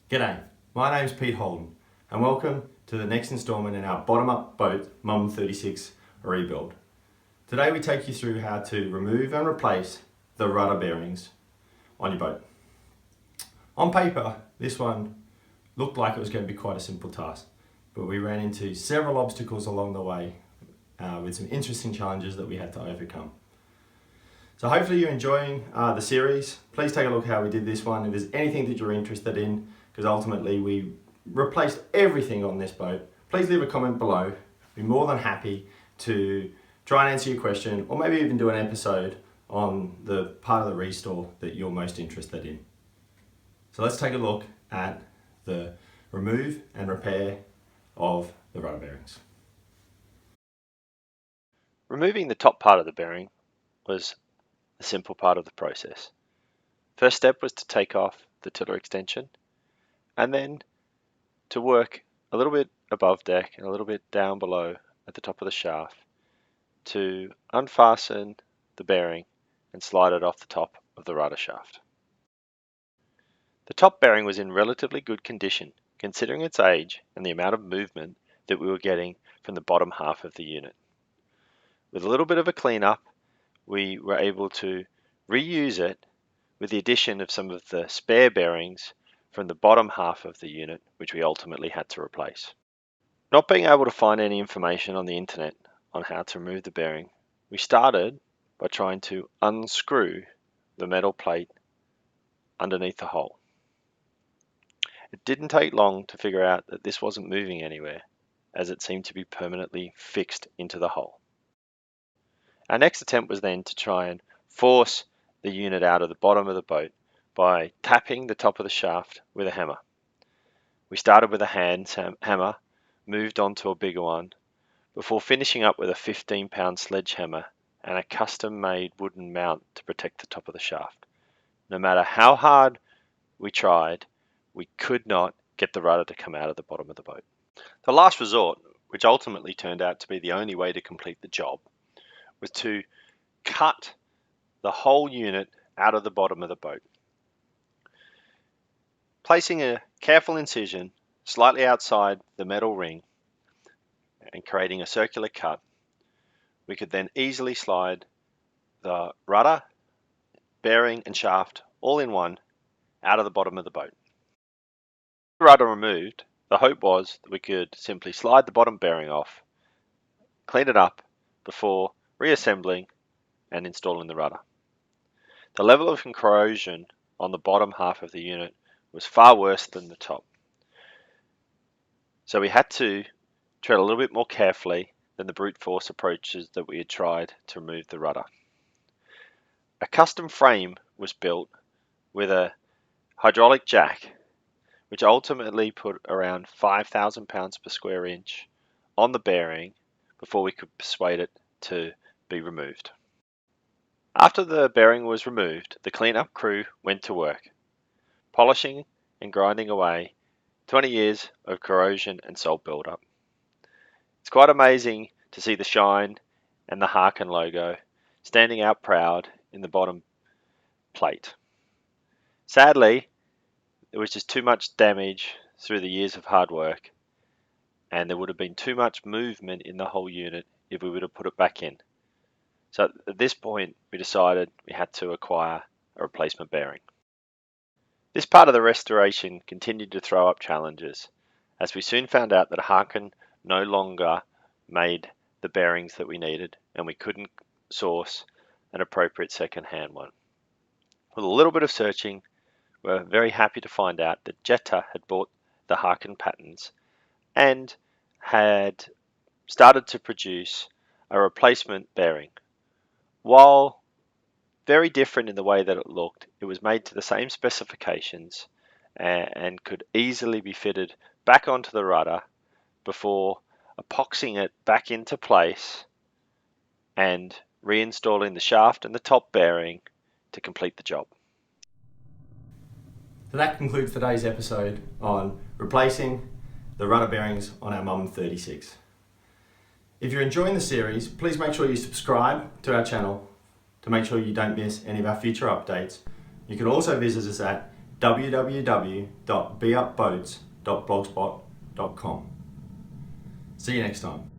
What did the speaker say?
G'day, my name's Pete Holden and welcome to the next instalment in our bottom-up boat Mumm 36 rebuild. Today we take you through how to remove and replace the rudder bearings on your boat. On paper, this one looked like it was going to be quite a simple task, but we ran into several obstacles along the way with some interesting challenges that we had to overcome. So hopefully you're enjoying the series. Please take a look how we did this one. If there's anything that you're interested in, because ultimately we replaced everything on this boat, please leave a comment below. I'd be more than happy to try and answer your question, or maybe even do an episode on the part of the restore that you're most interested in. So let's take a look at the remove and repair of the rudder bearings. Removing the top part of the bearing was a simple part of the process. First step was to take off the tiller extension and then to work a little bit above deck and a little bit down below at the top of the shaft to unfasten the bearing and slide it off the top of the rudder shaft. The top bearing was in relatively good condition considering its age and the amount of movement that we were getting from the bottom half of the unit. With a little bit of a cleanup, we were able to reuse it with the addition of some of the spare bearings from the bottom half of the unit, which we ultimately had to replace. Not being able to find any information on the internet on how to remove the bearing, we started by trying to unscrew the metal plate underneath the hole. It didn't take long to figure out that this wasn't moving anywhere, as it seemed to be permanently fixed into the hole. Our next attempt was then to try and force the unit out of the bottom of the boat by tapping the top of the shaft with a hammer. We started with a hand hammer, moved on to a bigger one, before finishing up with a 15-pound sledgehammer and a custom-made wooden mount to protect the top of the shaft. No matter how hard we tried, we could not get the rudder to come out of the bottom of the boat. The last resort, which ultimately turned out to be the only way to complete the job, was to cut the whole unit out of the bottom of the boat. Placing a careful incision slightly outside the metal ring and creating a circular cut, we could then easily slide the rudder, bearing and shaft all in one out of the bottom of the boat. With the rudder removed, the hope was that we could simply slide the bottom bearing off, clean it up before reassembling and installing the rudder. The level of corrosion on the bottom half of the unit was far worse than the top. So we had to tread a little bit more carefully than the brute force approaches that we had tried to remove the rudder. A custom frame was built with a hydraulic jack, which ultimately put around 5,000 pounds per square inch on the bearing before we could persuade it to be removed. After the bearing was removed, the cleanup crew went to work, polishing and grinding away 20 years of corrosion and salt buildup. It's quite amazing to see the shine and the Harken logo standing out proud in the bottom plate. Sadly, there was just too much damage through the years of hard work, and there would have been too much movement in the whole unit if we would have put it back in. So at this point, we decided we had to acquire a replacement bearing. This part of the restoration continued to throw up challenges, as we soon found out that Harken no longer made the bearings that we needed, and we couldn't source an appropriate second-hand one. With a little bit of searching, we're very happy to find out that Jetta had bought the Harken patents and had started to produce a replacement bearing. While very different in the way that it looked, it was made to the same specifications and could easily be fitted back onto the rudder before epoxying it back into place and reinstalling the shaft and the top bearing to complete the job. So that concludes today's episode on replacing the rudder bearings on our Mumm 36. If you're enjoying the series, please make sure you subscribe to our channel to make sure you don't miss any of our future updates. You can also visit us at www.beupboats.blogspot.com. See you next time.